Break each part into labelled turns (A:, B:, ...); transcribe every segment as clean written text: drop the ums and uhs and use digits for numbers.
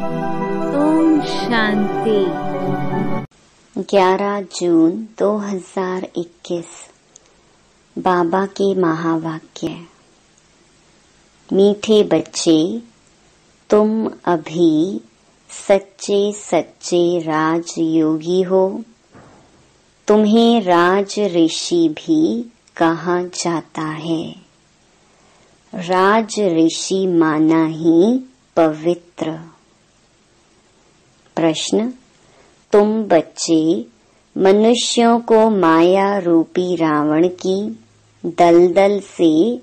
A: ओम शांति।
B: 11 जून 2021 बाबा के महावाक्य। मीठे बच्चे, तुम अभी सच्चे सच्चे राजयोगी हो। तुम्हें राज ऋषि भी कहा जाता है। राज ऋषि माना ही पवित्र। प्रश्न, तुम बच्चे मनुष्यों को माया रूपी रावण की दलदल से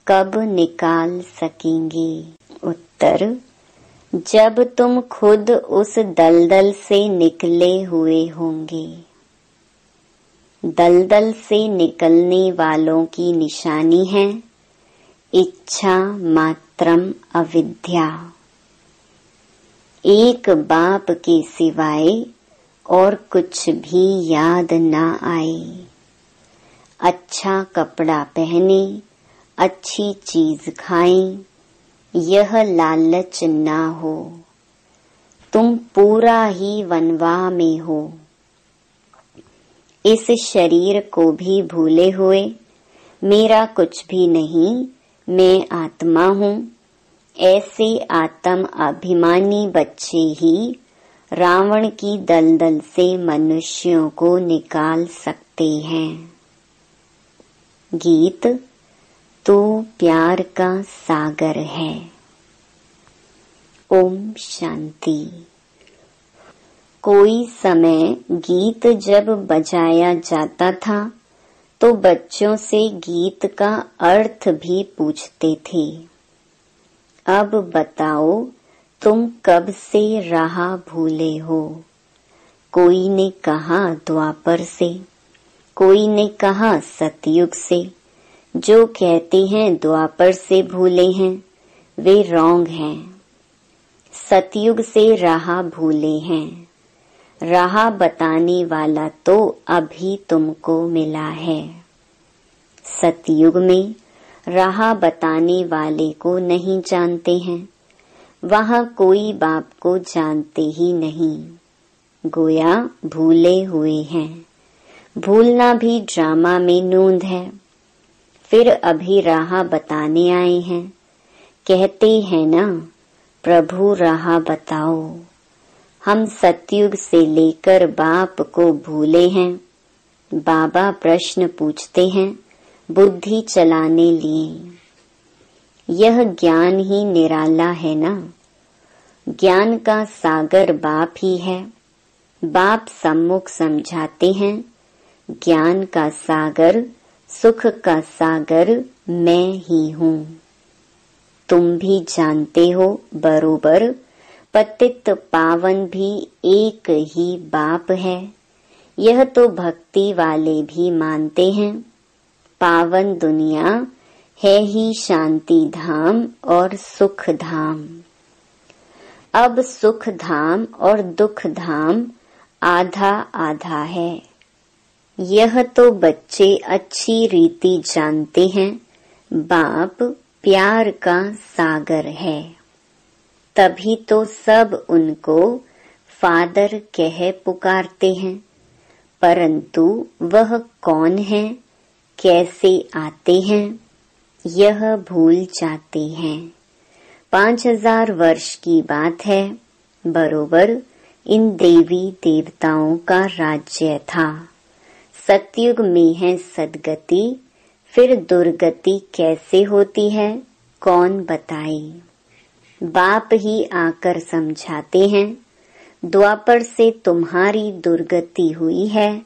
B: कब निकाल सकेंगे? उत्तर, जब तुम खुद उस दलदल से निकले हुए होंगे। दलदल से निकलने वालों की निशानी है इच्छा मात्रम अविद्या। एक बाप के सिवाय और कुछ भी याद ना आए। अच्छा कपड़ा पहने, अच्छी चीज खाएं, यह लालच ना हो। तुम पूरा ही वनवाह में हो। इस शरीर को भी भूले हुए मेरा कुछ भी नहीं, मैं आत्मा हूँ, ऐसे आत्म अभिमानी बच्चे ही रावण की दलदल से मनुष्यों को निकाल सकते हैं। गीत, तू प्यार का सागर है। ओम शांति। कोई समय गीत जब बजाया जाता था तो बच्चों से गीत का अर्थ भी पूछते थे। अब बताओ, तुम कब से राह भूले हो? कोई ने कहा द्वापर से, कोई ने कहा सतयुग से। जो कहते हैं द्वापर से भूले हैं, वे रॉन्ग हैं। सतयुग से राह भूले हैं। राह बताने वाला तो अभी तुमको मिला है। सतयुग में राह बताने वाले को नहीं जानते हैं। वहाँ कोई बाप को जानते ही नहीं। गोया भूले हुए हैं। भूलना भी ड्रामा में नूंद है। फिर अभी राह बताने आए हैं। कहते हैं ना, प्रभु राह बताओ। हम सतयुग से लेकर बाप को भूले हैं। बाबा प्रश्न पूछते हैं बुद्धि चलाने लिए। यह ज्ञान ही निराला है ना। ज्ञान का सागर बाप ही है। बाप सम्मुख समझाते हैं ज्ञान का सागर, सुख का सागर मैं ही हूँ। तुम भी जानते हो बरोबर, पतित पावन भी एक ही बाप है। यह तो भक्ति वाले भी मानते हैं। पावन दुनिया है ही शांति धाम और सुख धाम। अब सुख धाम और दुख धाम आधा आधा है। यह तो बच्चे अच्छी रीति जानते हैं। बाप प्यार का सागर है। तभी तो सब उनको फादर कह पुकारते हैं। परंतु वह कौन है, कैसे आते हैं, यह भूल जाते हैं। 5000 वर्ष की बात है। बरोबर इन देवी देवताओं का राज्य था। सतयुग में है सदगति, फिर दुर्गति कैसे होती है, कौन बताए? बाप ही आकर समझाते हैं। द्वापर से तुम्हारी दुर्गति हुई है,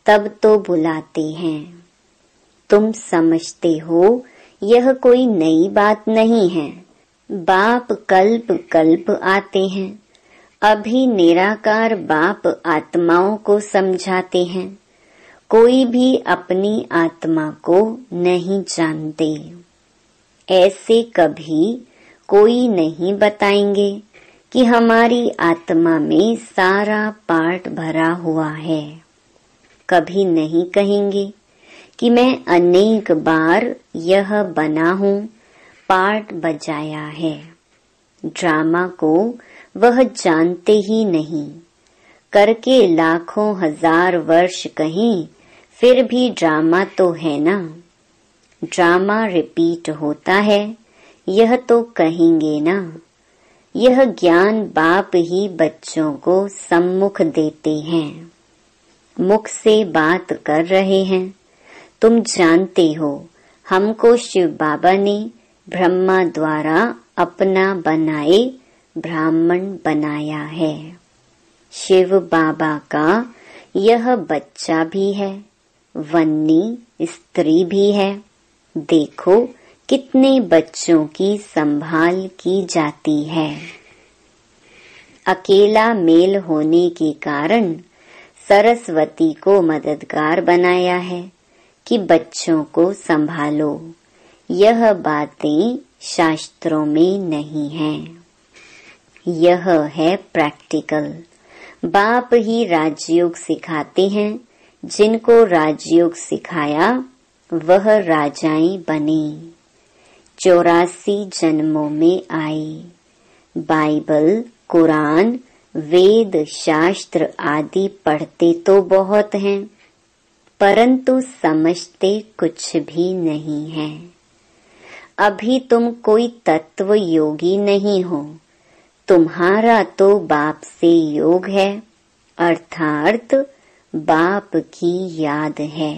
B: तब तो बुलाते हैं। तुम समझते हो यह कोई नई बात नहीं है। बाप कल्प कल्प आते हैं। अभी निराकार बाप आत्माओं को समझाते हैं। कोई भी अपनी आत्मा को नहीं जानते। ऐसे कभी कोई नहीं बताएंगे कि हमारी आत्मा में सारा पार्ट भरा हुआ है। कभी नहीं कहेंगे कि मैं अनेक बार यह बना हूँ, पार्ट बजाया है। ड्रामा को वह जानते ही नहीं। करके लाखों हजार वर्ष कहीं, फिर भी ड्रामा तो है ना। ड्रामा रिपीट होता है, यह तो कहेंगे ना। यह ज्ञान बाप ही बच्चों को सम्मुख देते हैं। मुख से बात कर रहे हैं। तुम जानते हो, हमको शिव बाबा ने ब्रह्मा द्वारा अपना बनाए ब्राह्मण बनाया है। शिव बाबा का यह बच्चा भी है, वन्नी स्त्री भी है। देखो कितने बच्चों की संभाल की जाती है। अकेला मेल होने के कारण सरस्वती को मददगार बनाया है कि बच्चों को संभालो। यह बातें शास्त्रों में नहीं हैं। यह है प्रैक्टिकल। बाप ही राजयोग सिखाते हैं। जिनको राजयोग सिखाया वह राजाएं बने। 84 जन्मों में आई। बाइबल, कुरान, वेद, शास्त्र आदि पढ़ते तो बहुत हैं, परंतु समझते कुछ भी नहीं है। अभी तुम कोई तत्व योगी नहीं हो। तुम्हारा तो बाप से योग है, अर्थात बाप की याद है।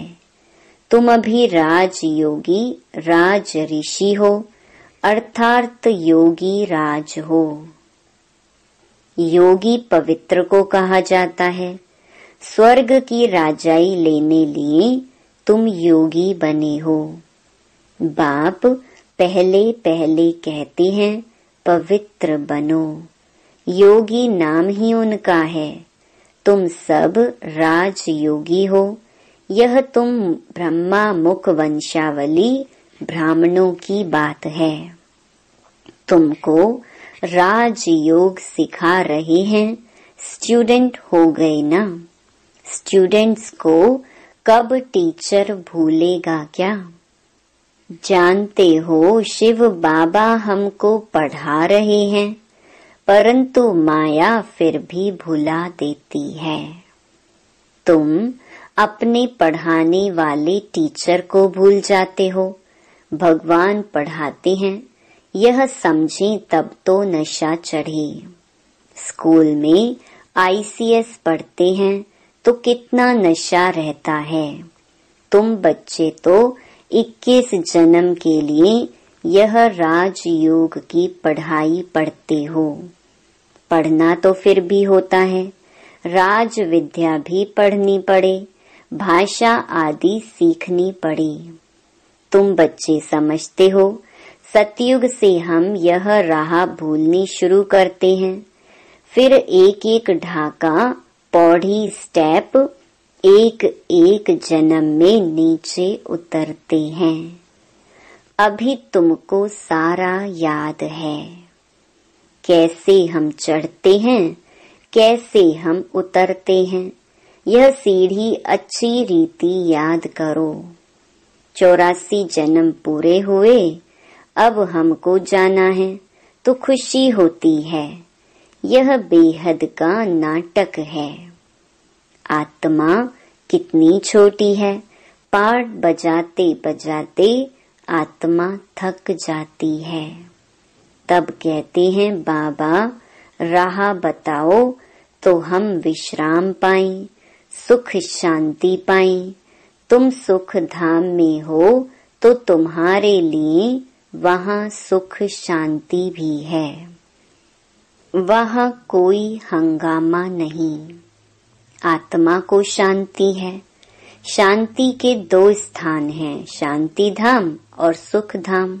B: तुम अभी राज योगी, राज ऋषि हो, अर्थात योगी राज हो। योगी पवित्र को कहा जाता है। स्वर्ग की राजाई लेने लिए तुम योगी बने हो। बाप पहले पहले कहते हैं पवित्र बनो। योगी नाम ही उनका है। तुम सब राजयोगी हो। यह तुम ब्रह्मा मुख वंशावली ब्राह्मणों की बात है। तुमको राजयोग सिखा रहे हैं। स्टूडेंट हो गए ना। स्टूडेंट्स को कब टीचर भूलेगा क्या। जानते हो शिव बाबा हमको पढ़ा रहे हैं, परंतु माया फिर भी भुला देती है। तुम अपने पढ़ाने वाले टीचर को भूल जाते हो। भगवान पढ़ाते हैं, यह समझें तब तो नशा चढ़े। स्कूल में ICS पढ़ते हैं तो कितना नशा रहता है। तुम बच्चे तो 21 जन्म के लिए यह राजयोग की पढ़ाई पढ़ते हो। पढ़ना तो फिर भी होता है। राज विद्या भी पढ़नी पड़े, भाषा आदि सीखनी पड़े। तुम बच्चे समझते हो, सतयुग से हम यह राह भूलनी शुरू करते हैं। फिर एक एक ढाका, पौड़ी, स्टेप एक एक जन्म में नीचे उतरते हैं। अभी तुमको सारा याद है। कैसे हम चढ़ते हैं, कैसे हम उतरते हैं। यह सीढ़ी अच्छी रीति याद करो। 84 जन्म पूरे हुए, अब हमको जाना है तो खुशी होती है। यह बेहद का नाटक है। आत्मा कितनी छोटी है। पाठ बजाते बजाते आत्मा थक जाती है। तब कहते हैं बाबा राह बताओ तो हम विश्राम पाएं, सुख शांति पाएं। तुम सुख धाम में हो तो तुम्हारे लिए वहाँ सुख शांति भी है। वहाँ कोई हंगामा नहीं। आत्मा को शांति है। शांति के 2 स्थान हैं, शांति धाम और सुख धाम।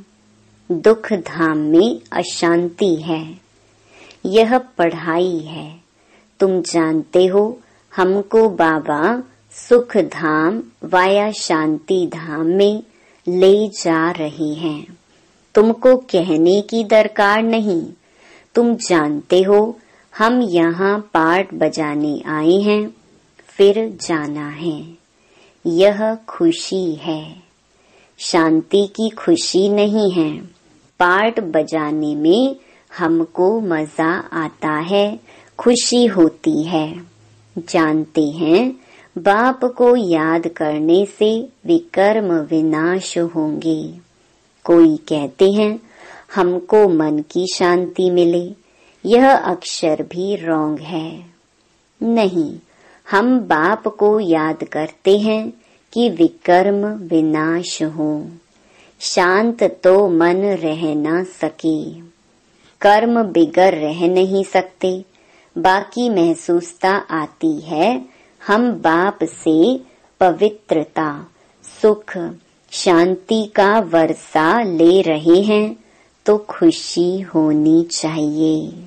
B: दुख धाम में अशांति है। यह पढ़ाई है। तुम जानते हो, हमको बाबा सुख धाम वाया शांति धाम में ले जा रहे हैं। तुमको कहने की दरकार नहीं। तुम जानते हो, हम यहाँ पाठ बजाने आए हैं, फिर जाना है। यह खुशी है। शांति की खुशी नहीं है। पाठ बजाने में हमको मजा आता है, खुशी होती है। जानते हैं बाप को याद करने से विकर्म विनाश होंगे। कोई कहते हैं हमको मन की शांति मिले, यह अक्षर भी रॉन्ग है। नहीं, हम बाप को याद करते हैं कि विकर्म विनाश हो। शांत तो मन रह ना सके, कर्म बिगड़ रह नहीं सकते। बाकी महसूसता आती है हम बाप से पवित्रता, सुख, शांति का वर्षा ले रहे हैं तो खुशी होनी चाहिए।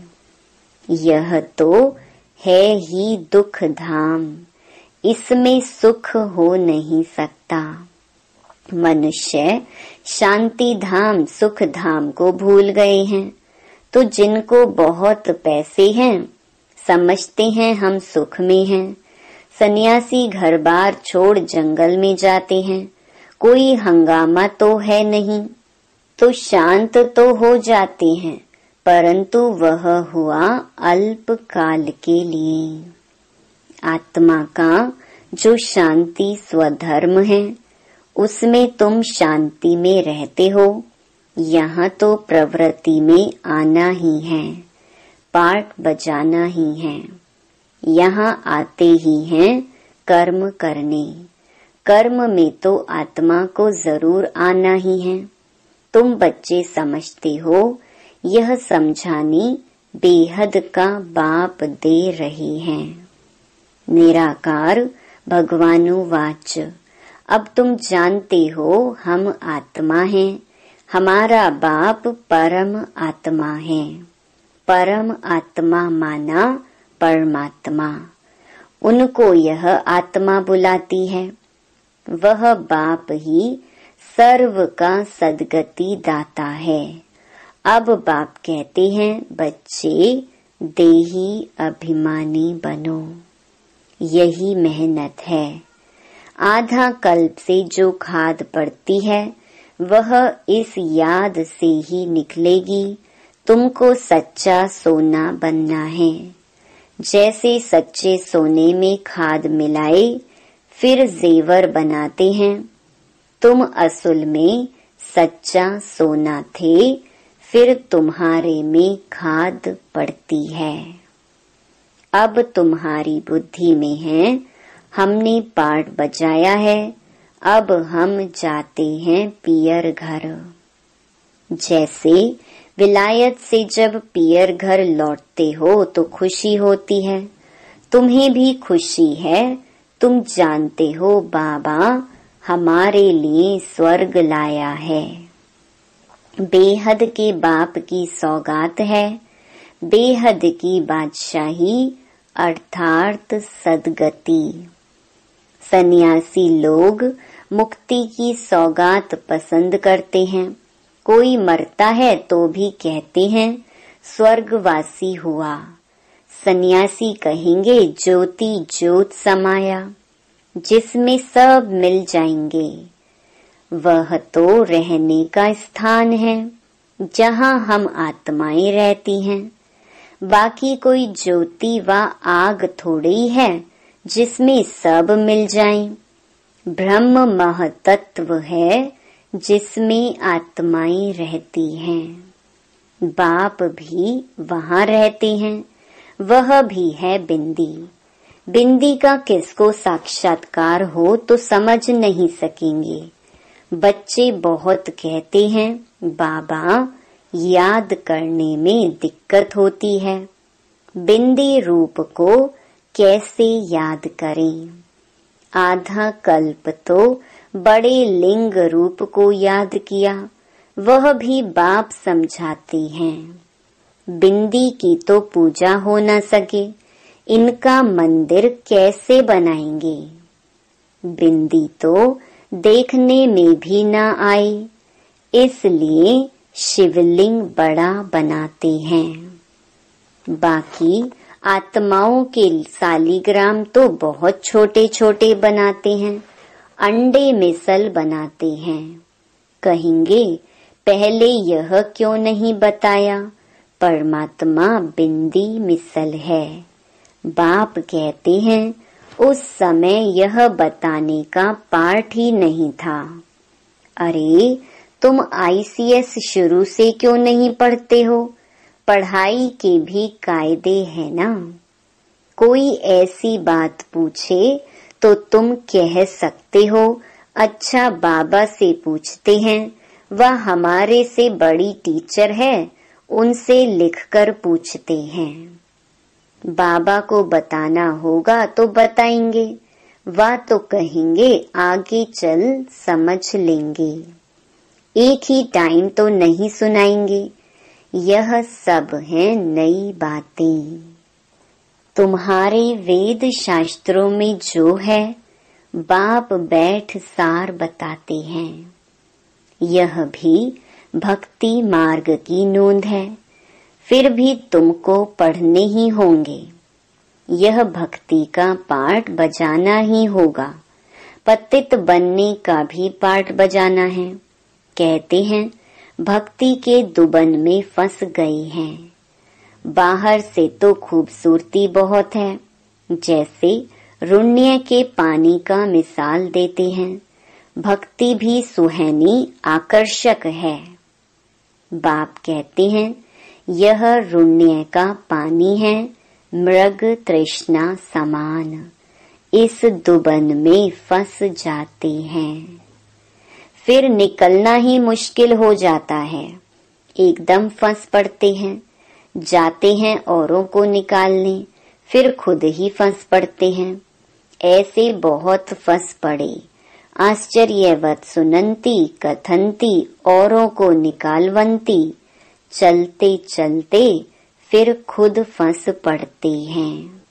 B: यह तो है ही दुख धाम, इसमें सुख हो नहीं सकता। मनुष्य शांति धाम, सुख धाम को भूल गए हैं। तो जिनको बहुत पैसे हैं समझते हैं हम सुख में हैं। सन्यासी घर बार छोड़ जंगल में जाते हैं, कोई हंगामा तो है नहीं, तो शांत तो हो जाते हैं, परंतु वह हुआ अल्प काल के लिए। आत्मा का जो शांति स्वधर्म है उसमें तुम शांति में रहते हो। यहाँ तो प्रवृत्ति में आना ही है, पार्ट बजाना ही है। यहाँ आते ही हैं कर्म करने। कर्म में तो आत्मा को जरूर आना ही है। तुम बच्चे समझते हो, यह समझानी बेहद का बाप दे रहे हैं। निराकार भगवानुवाच। अब तुम जानते हो हम आत्मा हैं, हमारा बाप परम आत्मा है। परम आत्मा माना परमात्मा, उनको यह आत्मा बुलाती है। वह बाप ही सर्व का सद्गति दाता है। अब बाप कहते हैं बच्चे देही अभिमानी बनो। यही मेहनत है। आधा कल्प से जो खाद पड़ती है वह इस याद से ही निकलेगी। तुमको सच्चा सोना बनना है। जैसे सच्चे सोने में खाद मिलाए फिर जेवर बनाते हैं, तुम असल में सच्चा सोना थे, फिर तुम्हारे में खाद पड़ती है। अब तुम्हारी बुद्धि में है हमने पार्ट बजाया है, अब हम जाते हैं पियर घर। जैसे विलायत से जब पियर घर लौटते हो तो खुशी होती है, तुम्हें भी खुशी है। तुम जानते हो बाबा हमारे लिए स्वर्ग लाया है। बेहद के बाप की सौगात है, बेहद की बादशाही अर्थात सद्गति। सन्यासी लोग मुक्ति की सौगात पसंद करते हैं। कोई मरता है तो भी कहते हैं स्वर्गवासी हुआ। सन्यासी कहेंगे ज्योति ज्योत समाया, जिसमें सब मिल जाएंगे। वह तो रहने का स्थान है जहाँ हम आत्माएं रहती हैं। बाकी कोई ज्योति व आग थोड़ी है जिसमें सब मिल जाएं। ब्रह्म महतत्व है जिसमें आत्माएं रहती हैं। बाप भी वहाँ रहते हैं, वह भी है बिंदी। बिंदी का किसको साक्षात्कार हो तो समझ नहीं सकेंगे। बच्चे बहुत कहते हैं बाबा याद करने में दिक्कत होती है, बिंदी रूप को कैसे याद करें। आधा कल्प तो बड़े लिंग रूप को याद किया, वह भी बाप समझाते हैं। बिंदी की तो पूजा हो न सके, इनका मंदिर कैसे बनाएंगे। बिंदी तो देखने में भी न आए, इसलिए शिवलिंग बड़ा बनाते हैं। बाकी आत्माओं के सालीग्राम तो बहुत छोटे छोटे बनाते हैं, अंडे मिसल बनाते हैं। कहेंगे पहले यह क्यों नहीं बताया, परमात्मा बिंदी मिसल है। बाप कहते हैं उस समय यह बताने का पाठ ही नहीं था। अरे तुम ICS शुरू से क्यों नहीं पढ़ते हो? पढ़ाई के भी कायदे हैं ना। कोई ऐसी बात पूछे तो तुम कह सकते हो, अच्छा बाबा से पूछते हैं, वह हमारे से बड़ी टीचर है, उनसे लिखकर पूछते हैं। बाबा को बताना होगा तो बताएंगे, वह तो कहेंगे आगे चल समझ लेंगे। एक ही टाइम तो नहीं सुनाएंगे। यह सब है नई बातें। तुम्हारे वेद शास्त्रों में जो है बाप बैठ सार बताते हैं। यह भी भक्ति मार्ग की नोंद है, फिर भी तुमको पढ़ने ही होंगे। यह भक्ति का पाठ बजाना ही होगा। पतित बनने का भी पाठ बजाना है। कहते हैं भक्ति के दुबन में फंस गए हैं। बाहर से तो खूबसूरती बहुत है, जैसे रुण्य के पानी का मिसाल देते हैं। भक्ति भी सुहानी आकर्षक है। बाप कहते हैं यह रुण्य का पानी है, मृग तृष्णा समान। इस दुबन में फंस जाते हैं, फिर निकलना ही मुश्किल हो जाता है। एकदम फंस पड़ते हैं, जाते हैं औरों को निकालने, फिर खुद ही फंस पड़ते हैं। ऐसे बहुत फंस पड़े। आश्चर्यवत सुनंती कथंती औरों को निकालवंती। चलते चलते फिर खुद फंस पड़ते हैं।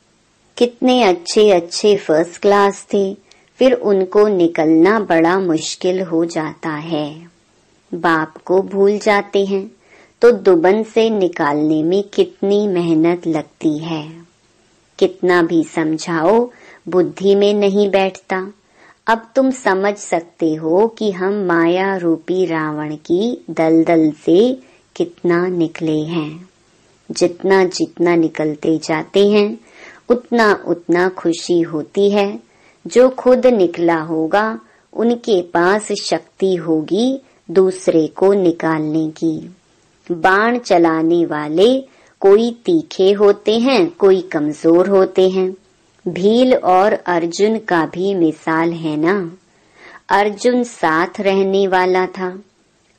B: कितने अच्छे अच्छे फर्स्ट क्लास थे, फिर उनको निकलना बड़ा मुश्किल हो जाता है। बाप को भूल जाते हैं तो दुबन से निकालने में कितनी मेहनत लगती है। कितना भी समझाओ बुद्धि में नहीं बैठता। अब तुम समझ सकते हो कि हम माया रूपी रावण की दलदल से कितना निकले हैं। जितना जितना निकलते जाते हैं उतना उतना खुशी होती है। जो खुद निकला होगा उनके पास शक्ति होगी दूसरे को निकालने की। बाण चलाने वाले कोई तीखे होते हैं, कोई कमजोर होते हैं। भील और अर्जुन का भी मिसाल है ना। अर्जुन साथ रहने वाला था।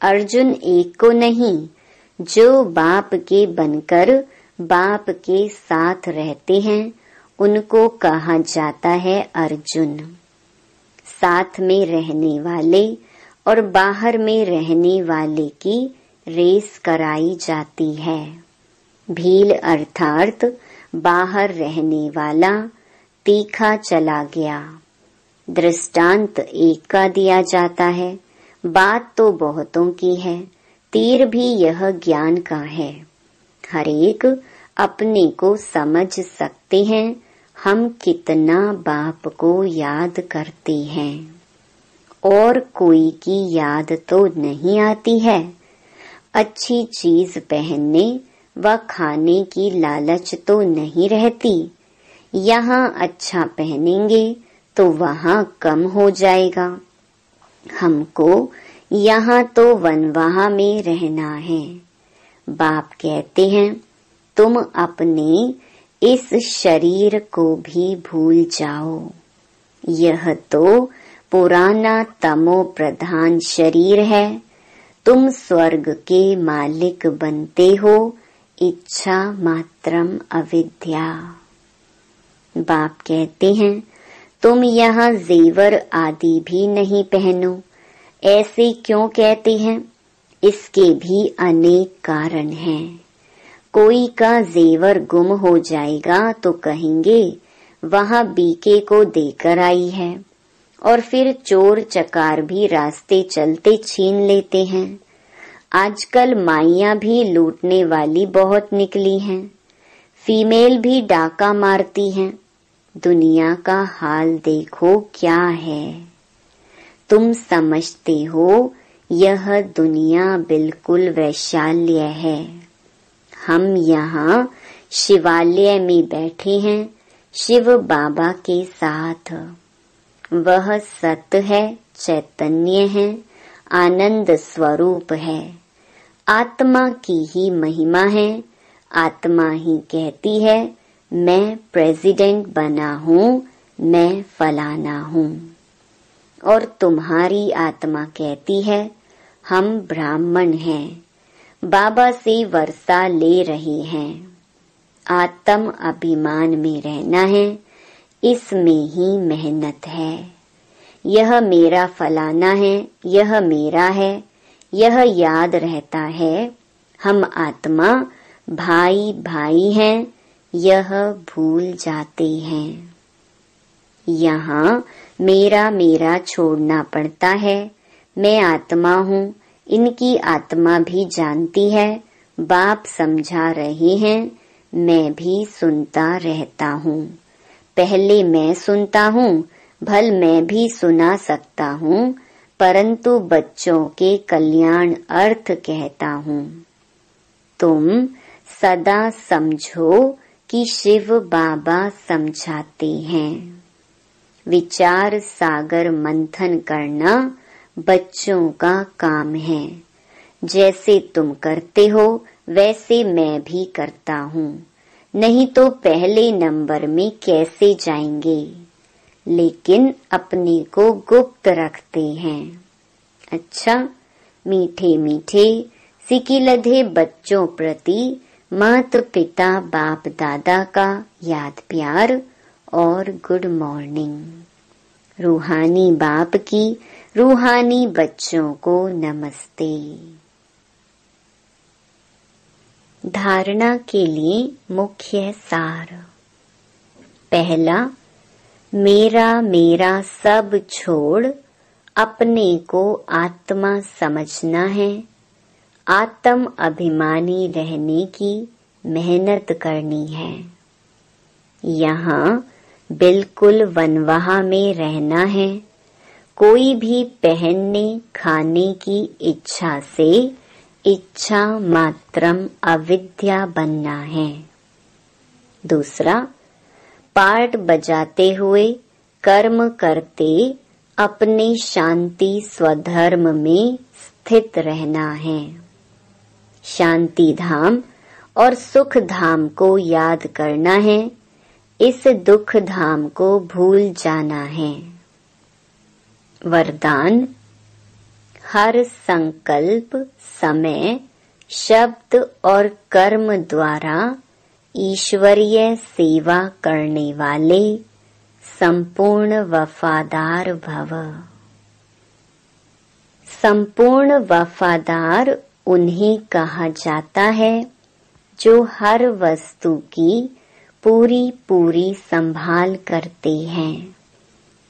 B: अर्जुन एक को नहीं, जो बाप के बनकर बाप के साथ रहते हैं उनको कहा जाता है अर्जुन। साथ में रहने वाले और बाहर में रहने वाले की रेस कराई जाती है। भील अर्थात बाहर रहने वाला तीखा चला गया। दृष्टांत एक का दिया जाता है, बात तो बहुतों की है। तीर भी यह ज्ञान का है। हरेक अपने को समझ सकते हैं हम कितना बाप को याद करते हैं। और कोई की याद तो नहीं आती है। अच्छी चीज पहनने व खाने की लालच तो नहीं रहती। यहाँ अच्छा पहनेंगे तो वहाँ कम हो जाएगा। हमको यहाँ तो वनवाह में रहना है। बाप कहते हैं तुम अपने इस शरीर को भी भूल जाओ। यह तो पुराना तमो प्रधान शरीर है। तुम स्वर्ग के मालिक बनते हो, इच्छा मात्रम अविद्या। बाप कहते हैं तुम यहाँ जेवर आदि भी नहीं पहनो। ऐसे क्यों कहते हैं? इसके भी अनेक कारण हैं। कोई का जेवर गुम हो जाएगा तो कहेंगे वहाँ बीके को देकर आई है। और फिर चोर चकार भी रास्ते चलते छीन लेते हैं। आजकल माइयाँ भी लूटने वाली बहुत निकली हैं। फीमेल भी डाका मारती हैं। दुनिया का हाल देखो क्या है। तुम समझते हो यह दुनिया बिल्कुल वैशाल्य है। हम यहाँ शिवालय में बैठे हैं शिव बाबा के साथ। वह सत है, चैतन्य है, आनंद स्वरूप है। आत्मा की ही महिमा है। आत्मा ही कहती है मैं प्रेसिडेंट बना हूँ, मैं फलाना हूँ। और तुम्हारी आत्मा कहती है हम ब्राह्मण हैं, बाबा से वर्षा ले रहे हैं। आत्म अभिमान में रहना है, इसमें ही मेहनत है। यह मेरा फलाना है, यह मेरा है, यह याद रहता है। हम आत्मा भाई भाई हैं, यह भूल जाते हैं। यहाँ मेरा मेरा छोड़ना पड़ता है। मैं आत्मा हूँ, इनकी आत्मा भी जानती है। बाप समझा रहे हैं, मैं भी सुनता रहता हूँ। पहले मैं सुनता हूँ, भल मैं भी सुना सकता हूँ, परंतु बच्चों के कल्याण अर्थ कहता हूँ। तुम सदा समझो कि शिव बाबा समझाते हैं। विचार सागर मंथन करना बच्चों का काम है। जैसे तुम करते हो वैसे मैं भी करता हूँ, नहीं तो पहले नंबर में कैसे जाएंगे। लेकिन अपने को गुप्त रखते हैं। अच्छा, मीठे मीठे सिकिलधे बच्चों प्रति माता पिता बाप दादा का याद प्यार और गुड मॉर्निंग। रूहानी बाप की रूहानी बच्चों को नमस्ते। धारणा के लिए मुख्य सार। पहला, मेरा मेरा सब छोड़ अपने को आत्मा समझना है। आत्म अभिमानी रहने की मेहनत करनी है। यहाँ बिल्कुल वनवाह में रहना है। कोई भी पहनने खाने की इच्छा से इच्छा मात्रम अविद्या बनना है। दूसरा, पार्ट बजाते हुए कर्म करते अपने शांति स्वधर्म में स्थित रहना है। शांति धाम और सुख धाम को याद करना है, इस दुख धाम को भूल जाना है। वरदान, हर संकल्प, समय, शब्द और कर्म द्वारा ईश्वरीय सेवा करने वाले संपूर्ण वफादार भव। संपूर्ण वफादार उन्हें कहा जाता है जो हर वस्तु की पूरी पूरी संभाल करते हैं।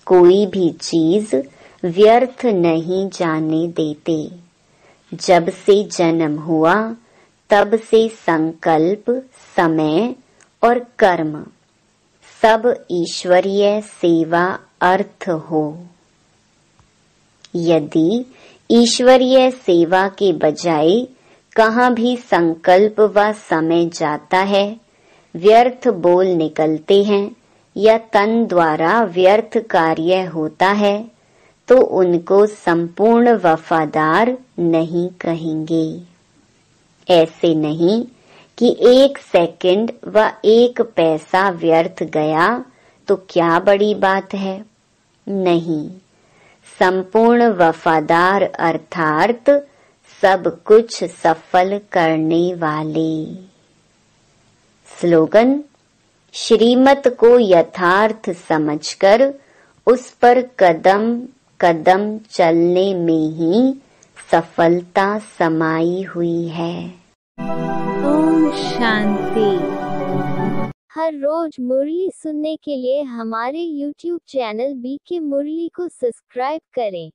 B: कोई भी चीज व्यर्थ नहीं जाने देते। जब से जन्म हुआ तब से संकल्प, समय और कर्म सब ईश्वरीय सेवा अर्थ हो। यदि ईश्वरीय सेवा के बजाय कहाँ भी संकल्प व समय जाता है, व्यर्थ बोल निकलते हैं या तन द्वारा व्यर्थ कार्य होता है, तो उनको संपूर्ण वफादार नहीं कहेंगे। ऐसे नहीं कि 1 सेकंड व 1 पैसा व्यर्थ गया तो क्या बड़ी बात है। नहीं, संपूर्ण वफादार अर्थात सब कुछ सफल करने वाले। स्लोगन, श्रीमत को यथार्थ समझकर उस पर कदम कदम चलने में ही सफलता समाई हुई है।
A: ओम शांति। हर रोज मुरली सुनने के लिए हमारे YouTube चैनल BK मुरली को सब्सक्राइब करें।